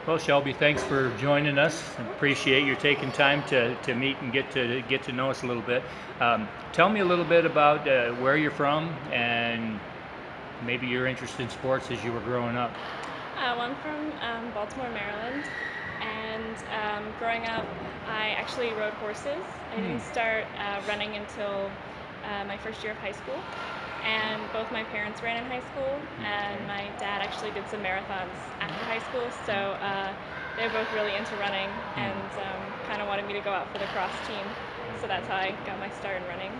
Well, Shelby, thanks for joining us. Appreciate you taking time to meet and get to know us a little bit. Tell me a little bit about where you're from and maybe your interest in sports as you were growing up. I'm from Baltimore, Maryland, and growing up, I actually rode horses. I Hmm. didn't start running until my first year of high school, and both my parents ran in high school, and Okay. my dad actually did some marathons after high school, so they're both really into running and Hmm. kind of wanted me to go out for the cross team. So that's how I got my start in running.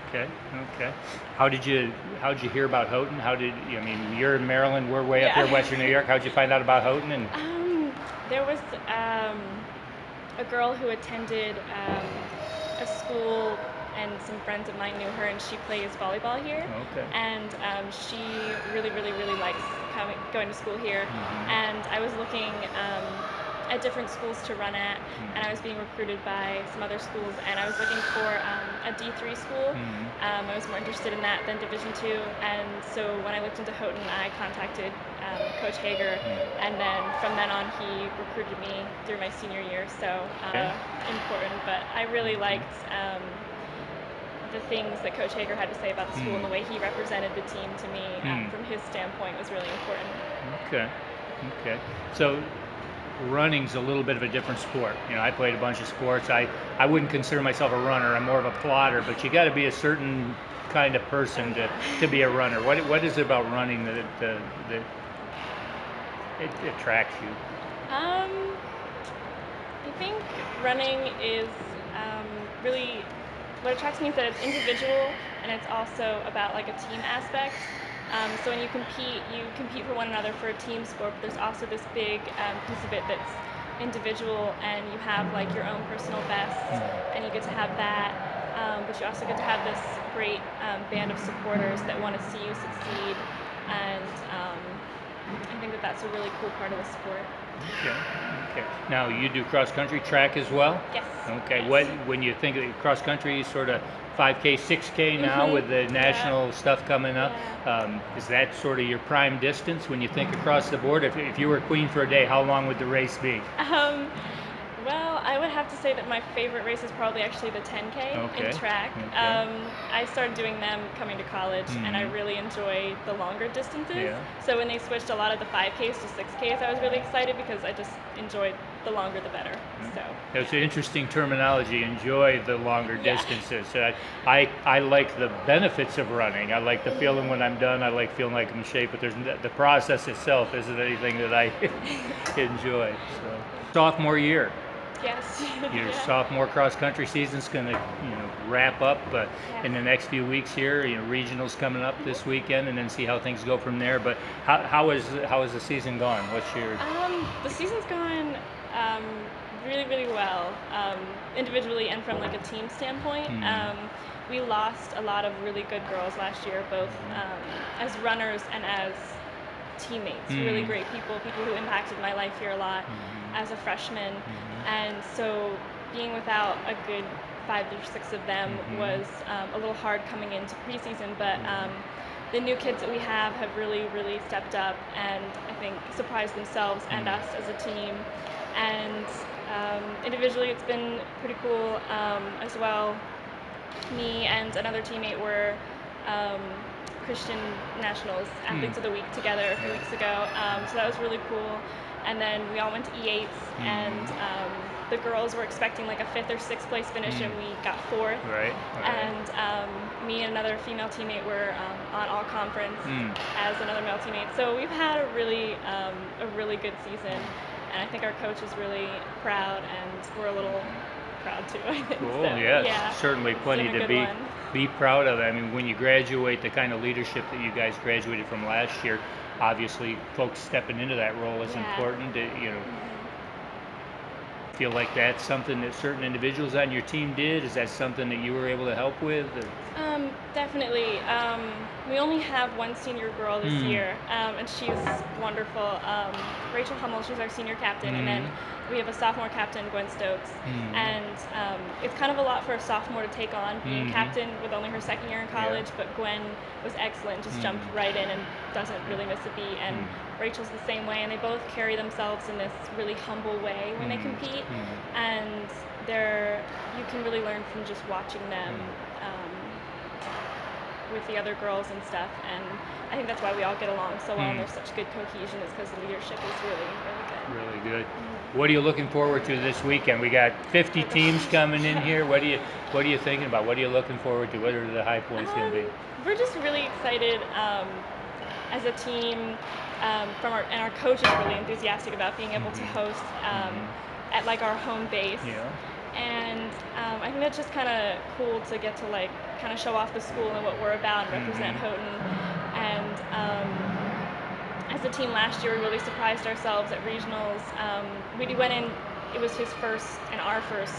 Okay. Okay. How did you how did you hear about Houghton? I mean, you're in Maryland, we're way up here, Yeah. Western New York. How'd you find out about Houghton? And There was a girl who attended a school, and some friends of mine knew her, and she plays volleyball here. okay. And she really, really, really likes going to school here. Hmm. And I was looking at different schools to run at, and I was Hmm. being recruited by some other schools, and I was looking for a D3 school. Hmm. I was more interested in that than Division two, and so when I looked into Houghton, I contacted Coach Hager, and then from then on, he recruited me through my senior year. So Okay. important, but I really liked the things that Coach Hager had to say about the school and Hmm. the way he represented the team to me Hmm. from his standpoint was really important. Okay. Okay. So running's a little bit of a different sport. I played a bunch of sports. I wouldn't consider myself a runner. I'm more of a plotter, but you got to be a certain kind of Oh person to yeah. be a runner. What is it about running that it attracts you? um, I think running is really what attracts me is that it's individual and it's also about like a team aspect. So when you compete for one another for a team sport, but there's also this big piece of it that's individual, and you have like your own personal bests, and you get to have that. But you also get to have this great band of supporters that want to see you succeed, and I think that that's a really cool part of the sport. Okay. Okay. Now you do cross country track as well. Yes, Okay. yes. What when you think of cross country, sort of 5K, 6K now with the Yeah, national stuff coming up, yeah. is that sort of your prime distance when you think across the board? If you were queen for a day, how long would the race be? Um, well, I would have to say that my favorite race is probably actually the 10K in Okay. track. Okay. I started doing them coming to college, and I Hmm. really enjoy the longer distances. Yeah. So when they switched a lot of the 5Ks to 6Ks, I was really excited because I just enjoyed the longer the better. So, That's an yeah. interesting terminology. Enjoy the longer Yeah. distances. I like the benefits of running. I like the feeling when I'm done. I like feeling like I'm in shape. But the process itself isn't anything that I enjoy. So sophomore year, Yes. your Yeah. sophomore cross country season's going to wrap up Yes. in the next few weeks here. Regionals coming up this Mhm. weekend, and then see how things go from there. But how is the season gone? What's your The season's gone really, really well, individually and from like a team standpoint. hmm, We lost a lot of really good girls last year, both as runners and as teammates. Really hmm, great people, people who impacted my life here a lot hmm, as a freshman. hmm, And so being without a good five or six of them hmm, was a little hard coming into preseason, but hmm. the new kids that we have really, really stepped up and I think surprised themselves and Hmm. us as a team. And individually, it's been pretty cool as well. Me and another teammate were um, Christian Nationals Hmm. Athletes of the Week together a few Yeah. weeks ago. So that was really cool. And then we all went to E8s, and Hmm. the girls were expecting like a fifth or sixth place finish, and Hmm. we got fourth. Right. Right. And me and another female teammate were on all conference Hmm. as another male teammate. So we've had a really good season, and I think our coach is really proud, and we're a little proud too. I think Cool. so. Yes. Yeah, Certainly it's been plenty a to good one. be proud of. I mean, when you graduate, the kind of leadership that you guys graduated from last year, obviously, folks stepping into that role is Yeah. important. Hmm. Feel like that's something that certain individuals on your team did. Is that something that you were able to help with? Definitely. We only have one senior girl this year, and she's wonderful. Rachel Hummel, she's our senior captain, and then we have a sophomore captain, Gwen Stokes. And it's kind of a lot for a sophomore to take on, being captain with only her second year in college, but Gwen was excellent, just jumped right in and doesn't really miss a beat. And Rachel's the same way, and they both carry themselves in this really humble way when they compete. And you can really learn from just watching them with the other girls and stuff, and I think that's why we all get along so well and there's such good cohesion, is because the leadership is really, really good. Really good. What are you looking forward to this weekend? We got 50 teams coming in here. What are you thinking about? What are you looking forward to? What are the high points going to be? We're just really excited as a team, and our coach is really enthusiastic about being able to host at like our home base. Yeah. And I think that's just kind of cool to get to like kind of show off the school and what we're about and represent Houghton. And as a team last year, we really surprised ourselves at regionals. We went in; it was his first and our first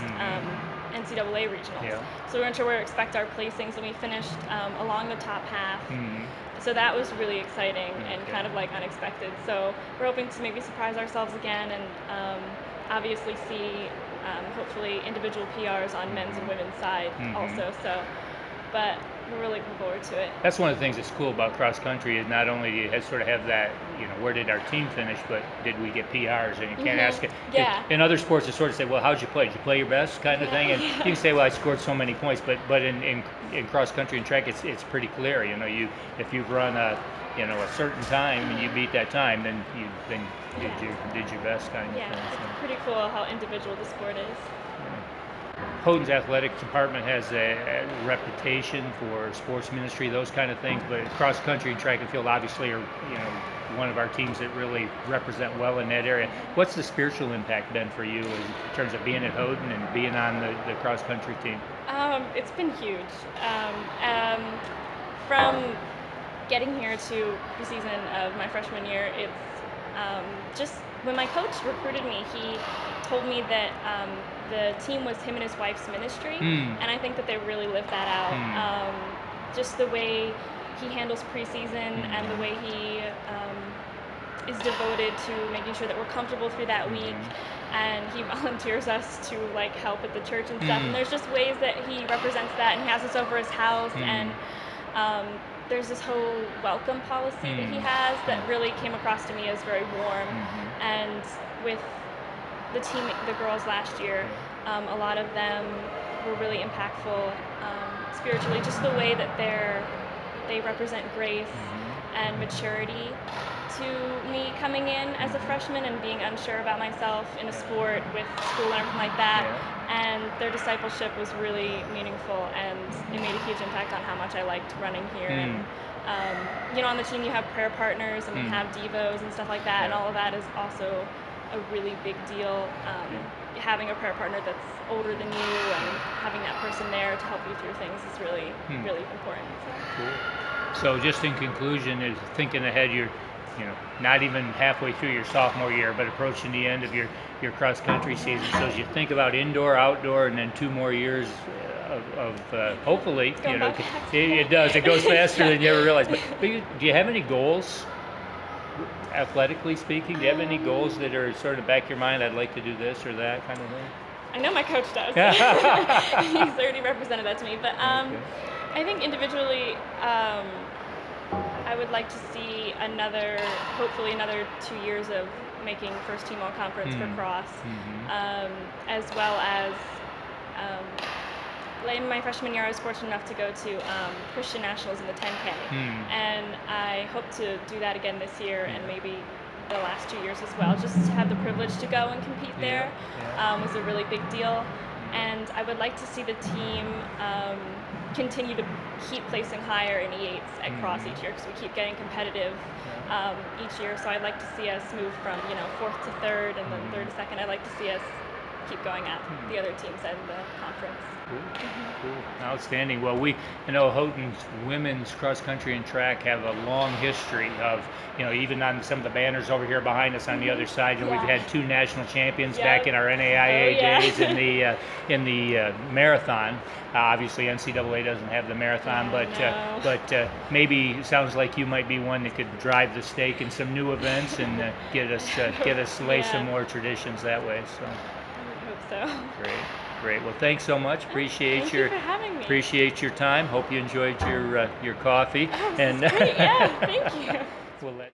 NCAA regionals. Yeah. So we weren't sure where to expect our placings, and we finished along the top half. So that was really exciting and kind of like unexpected. So we're hoping to maybe surprise ourselves again, and obviously see hopefully individual PRs on men's and women's side also. So, but we're really looking forward to it. That's one of the things that's cool about cross country, is not only do you sort of have that, where did our team finish, but did we get PRs? And you can't ask it. Yeah. In other sports, it's sort of say, well, how'd you play? Did you play your best, kind of thing? And you can say, well, I scored so many points, but in cross country and track, it's pretty clear. If you've run a certain time and you beat that time, then you did your best, kind of thing. It's So. pretty cool how individual the sport is. Houghton's athletic department has a reputation for sports ministry, those kind of things, but cross country and track and field obviously are one of our teams that really represent well in that area. What's the spiritual impact been for you in terms of being at Houghton and being on the cross country team? It's been huge. From getting here to the season of my freshman year, it's just when my coach recruited me, he told me that the team was him and his wife's ministry, and I think that they really live that out. Just the way he handles preseason and the way he is devoted to making sure that we're comfortable through that week, and he volunteers us to like help at the church and stuff. And there's just ways that he represents that, and he has us over his house, and there's this whole welcome policy that he has that really came across to me as very warm. And with the team, the girls last year, a lot of them were really impactful spiritually. Just the way that they represent grace and maturity to me coming in as a freshman and being unsure about myself in a sport with school and everything like that. And their discipleship was really meaningful, and it made a huge impact on how much I liked running here. And on the team you have prayer partners and we have devos and stuff like that, and all of that is also a really big deal. Having a prayer partner that's older than you and having that person there to help you through things is really, really important. Cool. So just in conclusion, is thinking ahead, you're not even halfway through your sophomore year, but approaching the end of your cross country season. So as you think about indoor, outdoor, and then 2 more years of hopefully, it does. It goes faster than you ever realized. But do you have any goals, athletically speaking? Do you have any goals that are sort of back of your mind? I'd like to do this or that kind of thing. I know my coach does. He's already represented that to me. But I think individually, I would like to see hopefully another 2 years of making first team all conference for cross, as well as in my freshman year I was fortunate enough to go to Christian Nationals in the 10K, and I hope to do that again this year and maybe the last 2 years as well. Just to have the privilege to go and compete there was a really big deal, and I would like to see the team continue to keep placing higher in E8s at cross each year, because we keep getting competitive each year. So I'd like to see us move from 4th to 3rd and then 3rd to 2nd. I'd like to see us keep going at the other teams in the conference. Cool. Outstanding. Well, I know Houghton's women's cross country and track have a long history of, even on some of the banners over here behind us on the other side, we've had 2 national champions back in our NAIA days in the marathon. Obviously, NCAA doesn't have the marathon, but maybe it sounds like you might be one that could drive the stake in some new events and get us lay some more traditions that way. So. I would hope so. Great. Well, thanks so much. Thank you for having me. Appreciate your time. Hope you enjoyed your coffee. Oh, this is great. Yeah, thank you. We'll let